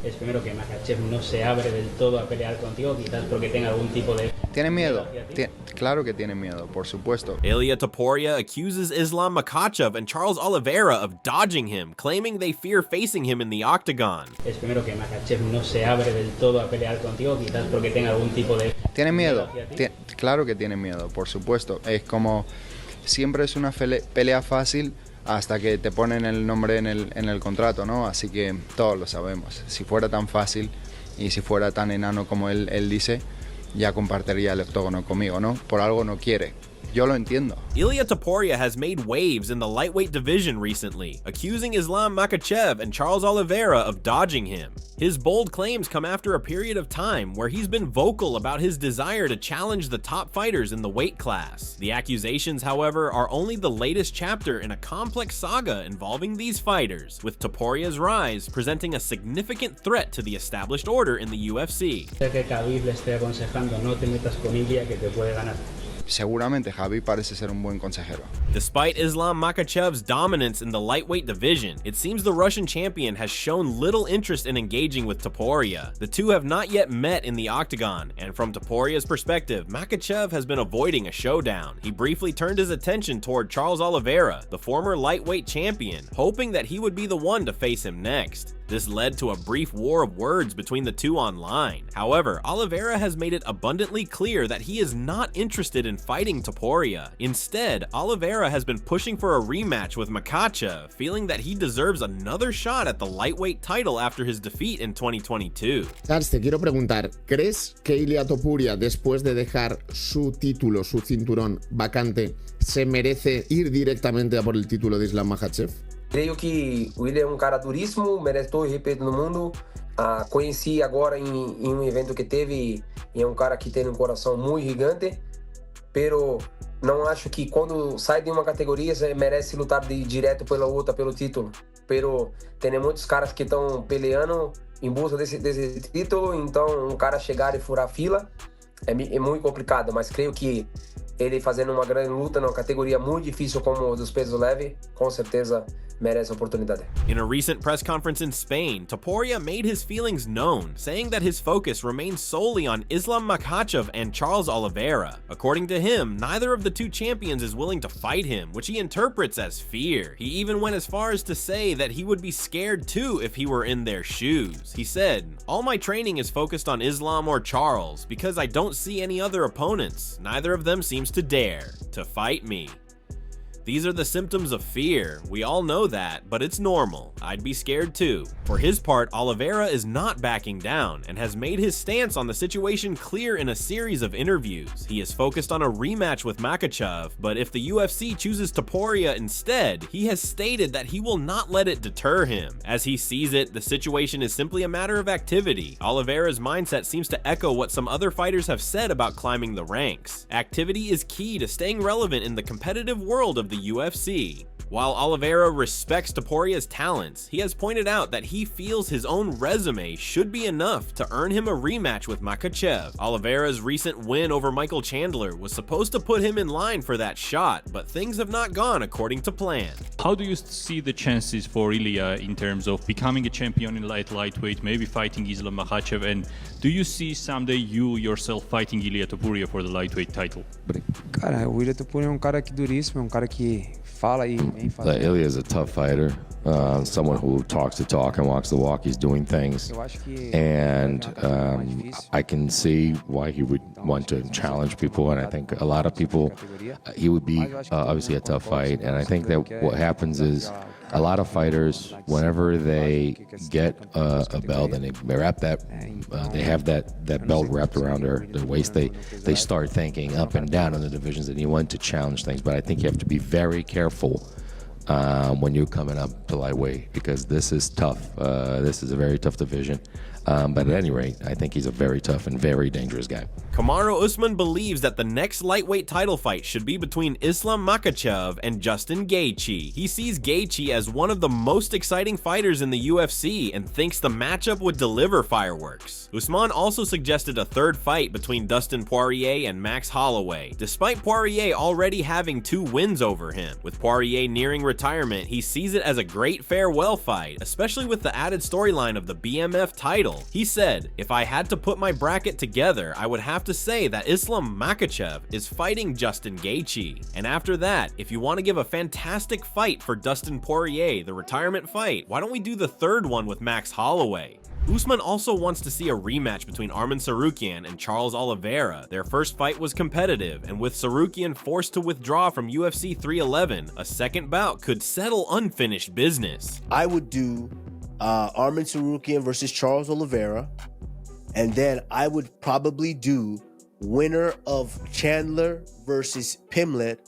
Es primero que Makhachev no se abre del todo a pelear contigo, quizás porque tenga algún tipo de... ¿Tiene miedo? Claro que tiene miedo, por supuesto. Ilia Topuria accuses Islam Makhachev and Charles Oliveira of dodging him, claiming they fear facing him in the octagon. Es primero que Makhachev no se abre del todo a pelear contigo, quizás porque tenga algún tipo de... ¿Tiene miedo? Claro que tiene miedo, por supuesto. Es como, siempre es una pelea fácil hasta que te ponen el nombre en el contrato, ¿no? Así que todos lo sabemos. Si fuera tan fácil y si fuera tan enano como él dice, ya compartiría el octógono conmigo, ¿no? Por algo no quiere. Yo lo entiendo. Ilia Topuria has made waves in the lightweight division recently, accusing Islam Makhachev and Charles Oliveira of dodging him. His bold claims come after a period of time where he's been vocal about his desire to challenge the top fighters in the weight class. The accusations, however, are only the latest chapter in a complex saga involving these fighters, with Topuria's rise presenting a significant threat to the established order in the UFC. Sé que Khabib le esté aconsejando no te metas con Ilia que te puede ganar. Seguramente Javi parece ser un buen consejero. Despite Islam Makhachev's dominance in the lightweight division, it seems the Russian champion has shown little interest in engaging with Topuria. The two have not yet met in the octagon, and from Topuria's perspective, Makhachev has been avoiding a showdown. He briefly turned his attention toward Charles Oliveira, the former lightweight champion, hoping that he would be the one to face him next. This led to a brief war of words between the two online. However, Oliveira has made it abundantly clear that he is not interested in fighting Topuria. Instead, Oliveira has been pushing for a rematch with Makhachev, feeling that he deserves another shot at the lightweight title after his defeat in 2022. Charles, te quiero preguntar, ¿crees que Ilia Topuria, después de dejar su título, su cinturón vacante, se merece ir directamente a por el título de Islam Makhachev? Creio que o Ilia é cara duríssimo, merece todo o respeito no mundo. Conheci agora em evento que teve e é cara que tem um coração muito gigante. Pero não acho que quando sai de uma categoria você merece lutar direto pela outra, pelo título. Pero tem muitos caras que estão peleando em busca desse título, então cara chegar e furar fila é muito complicado, mas creio que ele fazendo uma grande luta numa categoria muito difícil como dos pesos leve, com certeza merece oportunidade. In a recent press conference in Spain, Topuria made his feelings known, saying that his focus remains solely on Islam Makhachev and Charles Oliveira. According to him, neither of the two champions is willing to fight him, which he interprets as fear. He even went as far as to say that he would be scared too if he were in their shoes. He said, "All my training is focused on Islam or Charles because I don't see any other opponents. Neither of them seems to dare to fight me. These are the symptoms of fear. We all know that, but it's normal. I'd be scared too." For his part, Oliveira is not backing down and has made his stance on the situation clear in a series of interviews. He is focused on a rematch with Makhachev, but if the UFC chooses Topuria instead, he has stated that he will not let it deter him. As he sees it, the situation is simply a matter of activity. Oliveira's mindset seems to echo what some other fighters have said about climbing the ranks. Activity is key to staying relevant in the competitive world of the UFC. While Oliveira respects Topuria's talents, he has pointed out that he feels his own resume should be enough to earn him a rematch with Makhachev. Oliveira's recent win over Michael Chandler was supposed to put him in line for that shot, but things have not gone according to plan. How do you see the chances for Ilia in terms of becoming a champion in lightweight, maybe fighting Islam Makhachev, and do you see someday you yourself fighting Ilia Topuria for the lightweight title? Cara, o Ilia Topuria é cara que duríssimo, cara que fala e vem fazendo. Ilia is a tough fighter, someone who talks the talk and walks the walk. He's doing things, and I can see why he would want to challenge people, and I think a lot of people, he would be obviously a tough fight, and I think that what happens is a lot of fighters, whenever they get a belt and they wrap that, they have that belt wrapped around their waist, they start thinking up and down in the divisions, and you want to challenge things. But I think you have to be very careful when you're coming up to lightweight, because this is tough. This is a very tough division. But at any rate, I think he's a very tough and very dangerous guy. Kamaru Usman believes that the next lightweight title fight should be between Islam Makhachev and Justin Gaethje. He sees Gaethje as one of the most exciting fighters in the UFC and thinks the matchup would deliver fireworks. Usman also suggested a third fight between Dustin Poirier and Max Holloway, despite Poirier already having 2 wins over him. With Poirier nearing retirement, he sees it as a great farewell fight, especially with the added storyline of the BMF title. He said, "If I had to put my bracket together, I would have to say that Islam Makhachev is fighting Justin Gaethje. And after that, if you want to give a fantastic fight for Dustin Poirier, the retirement fight, why don't we do the third one with Max Holloway?" Usman also wants to see a rematch between Arman Tsarukyan and Charles Oliveira. Their first fight was competitive, and with Tsarukyan forced to withdraw from UFC 311, a second bout could settle unfinished business. I would do Arman Tsarukyan versus Charles Oliveira, and then I would probably do winner of Chandler versus Pimlet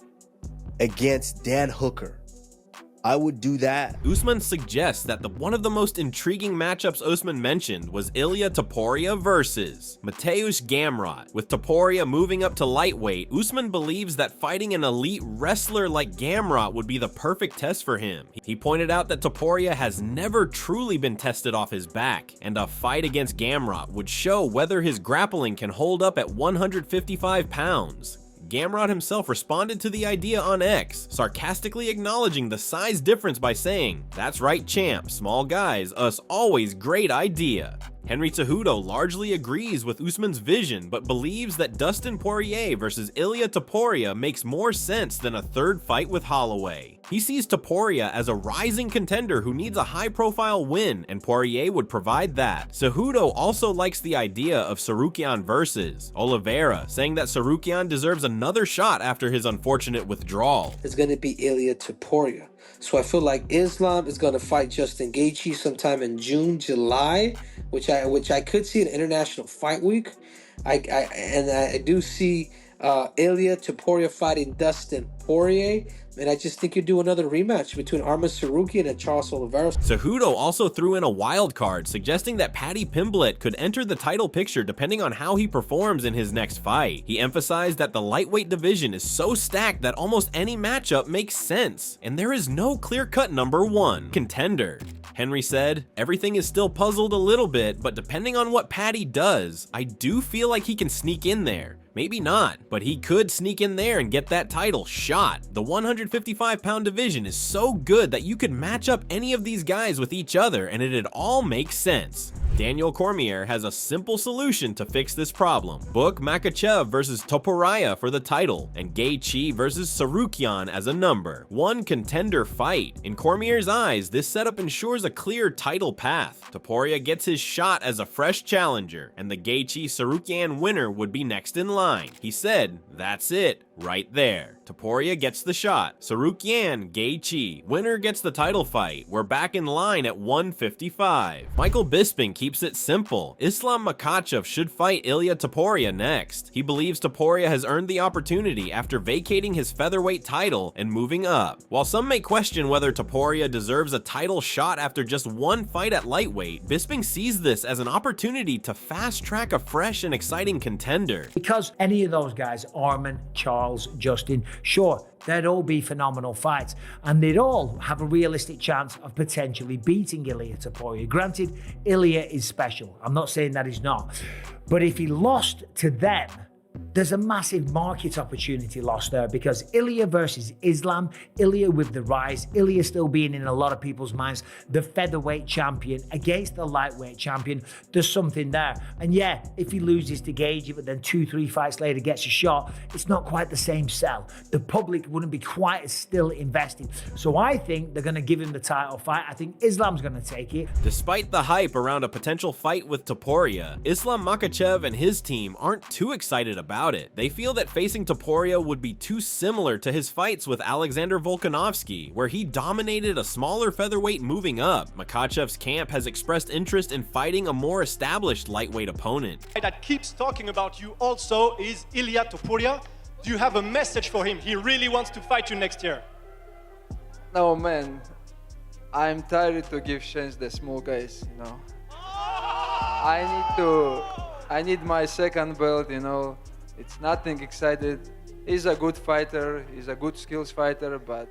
against Dan Hooker. I would do that. Usman suggests that one of the most intriguing matchups Usman mentioned was Ilia Topuria versus Mateusz Gamrot. With Topuria moving up to lightweight, Usman believes that fighting an elite wrestler like Gamrot would be the perfect test for him. He pointed out that Topuria has never truly been tested off his back, and a fight against Gamrot would show whether his grappling can hold up at 155 pounds. Gamrot himself responded to the idea on X, sarcastically acknowledging the size difference by saying, "That's right, champ, small guys, us always great idea." Henry Cejudo largely agrees with Usman's vision, but believes that Dustin Poirier versus Ilia Topuria makes more sense than a third fight with Holloway. He sees Topuria as a rising contender who needs a high-profile win, and Poirier would provide that. Cejudo also likes the idea of Tsarukyan versus Oliveira, saying that Tsarukyan deserves another shot after his unfortunate withdrawal. It's going to be Ilia Topuria. So I feel like Islam is going to fight Justin Gaethje sometime in June, July, which I could see an international fight week. I do see Ilia Topuria fighting Dustin Poirier. And I just think you do another rematch between Arman Tsarukyan and Charles Oliveira. Cejudo also threw in a wild card, suggesting that Paddy Pimblett could enter the title picture depending on how he performs in his next fight. He emphasized that the lightweight division is so stacked that almost any matchup makes sense, and there is no clear-cut number one contender. Henry said, "Everything is still puzzled a little bit, but depending on what Paddy does, I do feel like he can sneak in there. Maybe not, but he could sneak in there and get that title shot. The 155-pound division is so good that you could match up any of these guys with each other and it'd all make sense." Daniel Cormier has a simple solution to fix this problem. Book Makhachev versus Topuria for the title, and Gaethje versus Tsarukyan as a number one contender fight. In Cormier's eyes, this setup ensures a clear title path. Topuria gets his shot as a fresh challenger, and the Gaethje-Tsarukyan winner would be next in line. He said, "That's it, right there. Topuria gets the shot. Tsarukyan, Gaethje. Winner gets the title fight. We're back in line at 155. Michael Bisping keeps it simple. Islam Makhachev should fight Ilia Topuria next. He believes Topuria has earned the opportunity after vacating his featherweight title and moving up. While some may question whether Topuria deserves a title shot after just one fight at lightweight, Bisping sees this as an opportunity to fast-track a fresh and exciting contender. Because any of those guys, Arman, Charles, Justin, sure, they'd all be phenomenal fights, and they'd all have a realistic chance of potentially beating Ilia Topuria. Granted, Ilia is special. I'm not saying that he's not. But if he lost to them, there's a massive market opportunity lost there, because Ilia versus Islam, Ilia with the rise, Ilia still being in a lot of people's minds the featherweight champion against the lightweight champion, there's something there. And yeah, if he loses to Gaethje but then 2-3 fights later gets a shot, it's not quite the same sell. The public wouldn't be quite as still invested. So I think they're going to give him the title fight. I think Islam's going to take it. Despite the hype around a potential fight with Topuria, Islam Makhachev and his team aren't too excited about it. They feel that facing Topuria would be too similar to his fights with Alexander Volkanovski, where he dominated a smaller featherweight moving up. Makhachev's camp has expressed interest in fighting a more established lightweight opponent. That keeps talking about you also is Ilia Topuria. Do you have a message for him? He really wants to fight you next year. No, man. I'm tired to give chance the small guys, you know. I need my second belt, you know. It's nothing excited. He's a good fighter. He's a good skills fighter, but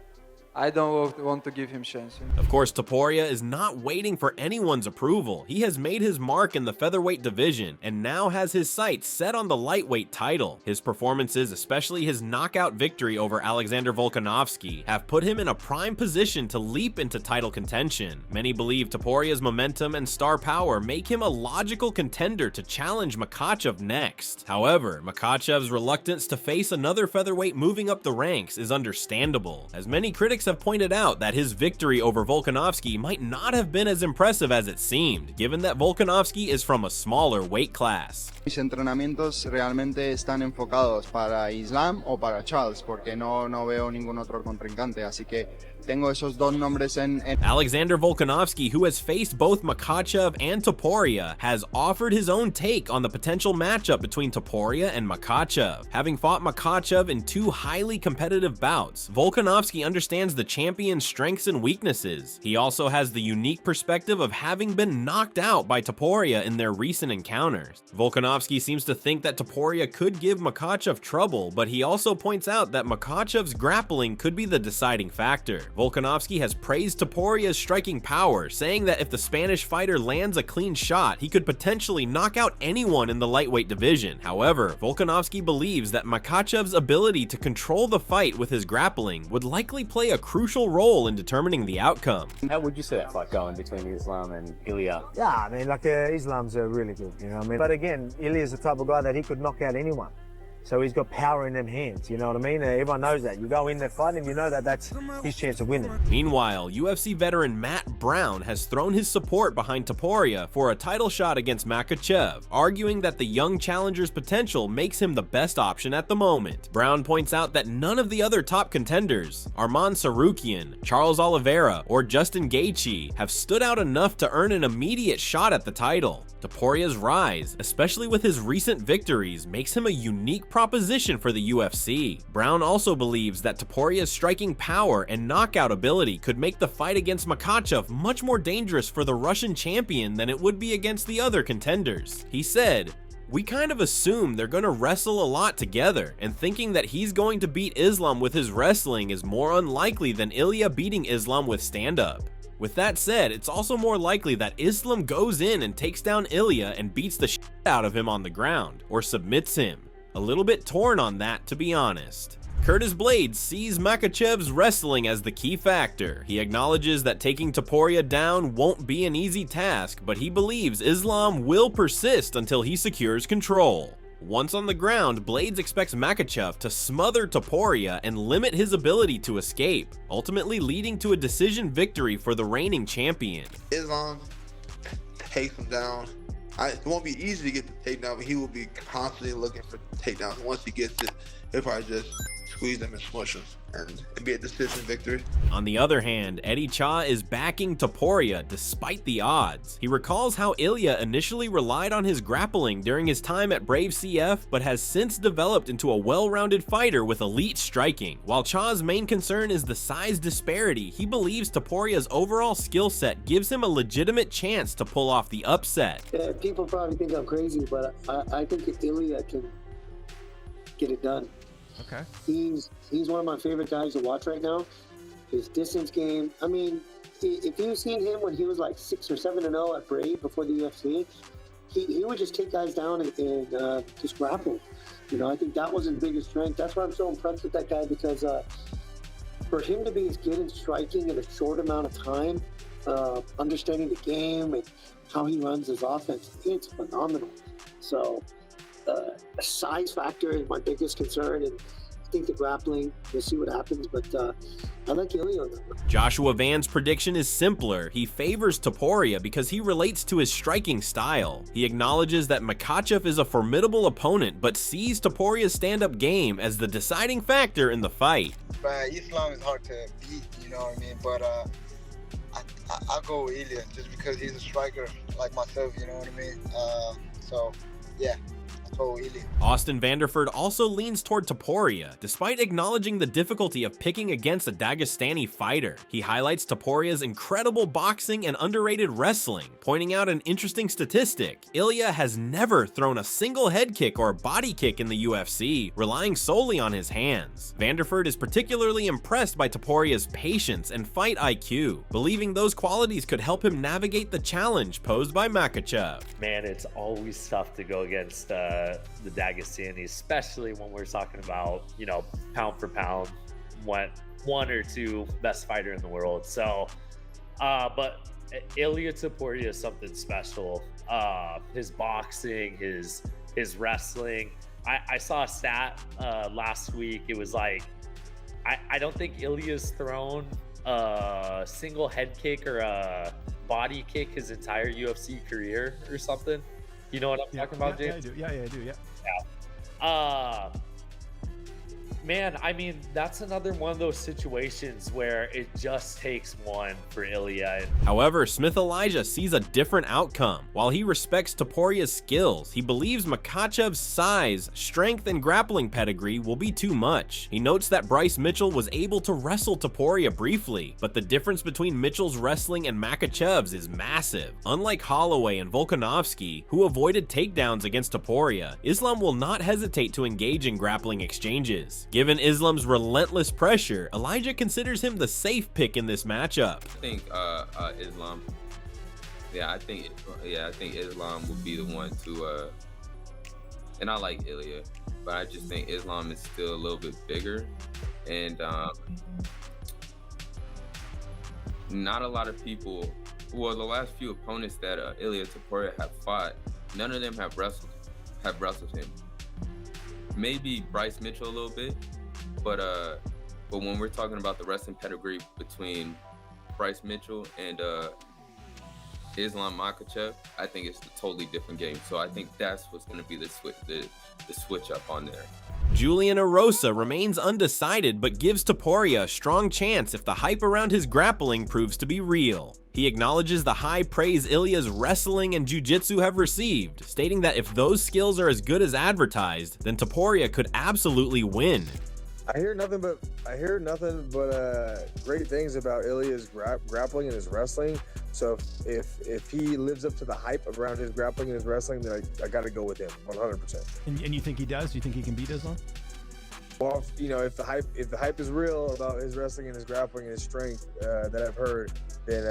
I don't want to give him chance. Of course, Topuria is not waiting for anyone's approval. He has made his mark in the featherweight division and now has his sights set on the lightweight title. His performances, especially his knockout victory over Alexander Volkanovski, have put him in a prime position to leap into title contention. Many believe Topuria's momentum and star power make him a logical contender to challenge Makhachev next. However, Makhachev's reluctance to face another featherweight moving up the ranks is understandable, as many critics have pointed out that his victory over Volkanovski might not have been as impressive as it seemed, given that Volkanovski is from a smaller weight class. Mis entrenamientos realmente están enfocados para Islam o para Charles, porque no veo ningún otro contrincante, así que tengo esos dos nombres en... Alexander Volkanovski, who has faced both Makhachev and Topuria, has offered his own take on the potential matchup between Topuria and Makhachev. Having fought Makhachev in 2 highly competitive bouts, Volkanovski understands the champion's strengths and weaknesses. He also has the unique perspective of having been knocked out by Topuria in their recent encounters. Volkanovski seems to think that Topuria could give Makhachev trouble, but he also points out that Makhachev's grappling could be the deciding factor. Volkanovski has praised Topuria's striking power, saying that if the Spanish fighter lands a clean shot, he could potentially knock out anyone in the lightweight division. However, Volkanovski believes that Makhachev's ability to control the fight with his grappling would likely play a crucial role in determining the outcome. How would you see that fight going between Islam and Ilia? Yeah, I mean, Islam's really good, you know what I mean? But again, Ilia's the type of guy that he could knock out anyone. So he's got power in them hands, you know what I mean? Everyone knows that. You go in there fighting, you know that that's his chance of winning. Meanwhile, UFC veteran Matt Brown has thrown his support behind Topuria for a title shot against Makhachev, arguing that the young challenger's potential makes him the best option at the moment. Brown points out that none of the other top contenders, Arman Tsarukyan, Charles Oliveira, or Justin Gaethje, have stood out enough to earn an immediate shot at the title. Topuria's rise, especially with his recent victories, makes him a unique proposition for the UFC. Brown also believes that Topuria's striking power and knockout ability could make the fight against Makhachev much more dangerous for the Russian champion than it would be against the other contenders. He said, "We kind of assume they're gonna wrestle a lot together, and thinking that he's going to beat Islam with his wrestling is more unlikely than Ilia beating Islam with stand-up. With that said, it's also more likely that Islam goes in and takes down Ilia and beats the shit out of him on the ground, or submits him. A little bit torn on that, to be honest." Curtis Blaydes sees Makhachev's wrestling as the key factor. He acknowledges that taking Topuria down won't be an easy task, but he believes Islam will persist until he secures control. Once on the ground, Blaydes expects Makhachev to smother Topuria and limit his ability to escape, ultimately leading to a decision victory for the reigning champion. Islam takes him down. It won't be easy to get the takedown, but he will be constantly looking for takedowns. Once he gets it, he'll probably just squeeze them and smush them and be a decision victory. On the other hand, Eddie Cha is backing Topuria despite the odds. He recalls how Ilia initially relied on his grappling during his time at Brave CF, but has since developed into a well-rounded fighter with elite striking. While Cha's main concern is the size disparity, he believes Topuria's overall skill set gives him a legitimate chance to pull off the upset. Yeah, people probably think I'm crazy, but I think Ilia can get it done. Okay. He's one of my favorite guys to watch right now. His distance game. I mean, if you've seen him when he was like 6 or 7-0 at Brave before the UFC, he would just take guys down and just grapple. You know, I think that was his biggest strength. That's why I'm so impressed with that guy, because for him to be as good in striking in a short amount of time, understanding the game and how he runs his offense, it's phenomenal. So size factor is my biggest concern, and I think the grappling, we'll see what happens, but I like Ilia on that one. Joshua Van's prediction is simpler. He favors Topuria because he relates to his striking style. He acknowledges that Makhachev is a formidable opponent, but sees Topuria's stand-up game as the deciding factor in the fight. But Islam is hard to beat, you know what I mean, but I'll go with Ilia just because he's a striker like myself, you know what I mean? So, yeah. told Ilia. Austin Vanderford also leans toward Topuria, despite acknowledging the difficulty of picking against a Dagestani fighter. He highlights Topuria's incredible boxing and underrated wrestling, pointing out an interesting statistic. Ilia has never thrown a single head kick or body kick in the UFC, relying solely on his hands. Vanderford is particularly impressed by Topuria's patience and fight IQ, believing those qualities could help him navigate the challenge posed by Makhachev. Man, it's always tough to go against the Dagestani, especially when we're talking about, you know, pound for pound, one or two best fighter in the world. So, but Ilia Topuria is something special. His boxing, his wrestling. I saw a stat last week. It was like, I don't think Ilia's thrown a single head kick or a body kick his entire UFC career or something. You know what I'm talking about, James? Yeah, I do. Yeah. Man, I mean, that's another one of those situations where it just takes one for Ilia. However, Smith Elijah sees a different outcome. While he respects Topuria's skills, he believes Makhachev's size, strength, and grappling pedigree will be too much. He notes that Bryce Mitchell was able to wrestle Topuria briefly, but the difference between Mitchell's wrestling and Makhachev's is massive. Unlike Holloway and Volkanovski, who avoided takedowns against Topuria, Islam will not hesitate to engage in grappling exchanges. Given Islam's relentless pressure, Elijah considers him the safe pick in this matchup. I think Islam. I think Islam would be the one to. And I like Ilia, but I just think Islam is still a little bit bigger, and not a lot of people. Well, the last few opponents that Ilia Topuria have fought, none of them have wrestled him. Maybe Bryce Mitchell a little bit, but when we're talking about the wrestling pedigree between Bryce Mitchell and Islam Makhachev, I think it's a totally different game. So I think that's what's going to be the switch up on there. Julian Erosa remains undecided but gives Topuria a strong chance if the hype around his grappling proves to be real. He acknowledges the high praise Ilia's wrestling and jiu-jitsu have received, stating that if those skills are as good as advertised, then Topuria could absolutely win. I hear nothing but great things about Ilia's grappling and his wrestling. So if he lives up to the hype around his grappling and his wrestling, then I got to go with him 100%. And you think he does? You think he can beat Islam? Well, if the hype is real about his wrestling and his grappling and his strength that I've heard, then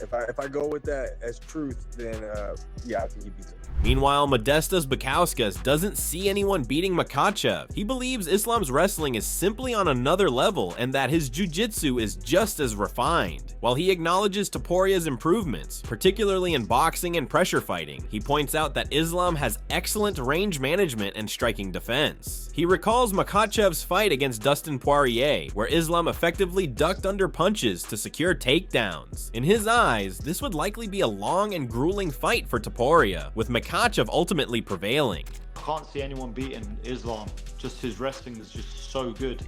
if I go with that as truth, then I think he beats him. Meanwhile, Modestas Bukauskas doesn't see anyone beating Makhachev. He believes Islam's wrestling is simply on another level and that his jiu-jitsu is just as refined. While he acknowledges Topuria's improvements, particularly in boxing and pressure fighting, he points out that Islam has excellent range management and striking defense. He recalls Makhachev's fight against Dustin Poirier, where Islam effectively ducked under punches to secure takedowns. In his eyes, this would likely be a long and grueling fight for Topuria, with Makhachev ultimately prevailing. I can't see anyone beating Islam. Just his wrestling is just so good.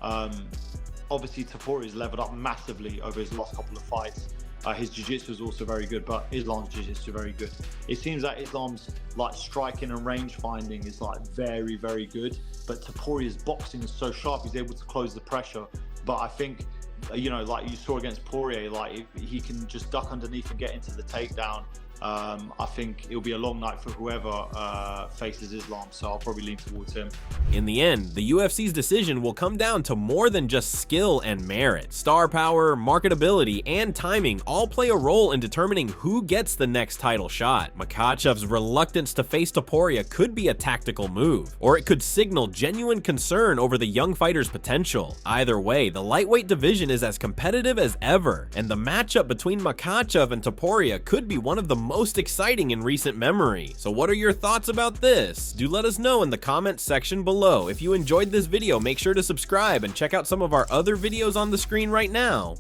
Obviously, Topuria's leveled up massively over his last couple of fights. His jiu-jitsu is also very good, but Islam's jiu-jitsu very good. It seems that Islam's striking and range finding is very, very good, but Topuria's boxing is so sharp, he's able to close the pressure. But I think, like you saw against Poirier, he can just duck underneath and get into the takedown. I think it'll be a long night for whoever faces Islam, so I'll probably lean towards him. In the end, the UFC's decision will come down to more than just skill and merit. Star power, marketability, and timing all play a role in determining who gets the next title shot. Makhachev's reluctance to face Topuria could be a tactical move, or it could signal genuine concern over the young fighter's potential. Either way, the lightweight division is as competitive as ever, and the matchup between Makhachev and Topuria could be one of the most exciting in recent memory. So what are your thoughts about this? Do let us know in the comments section below. If you enjoyed this video, make sure to subscribe and check out some of our other videos on the screen right now.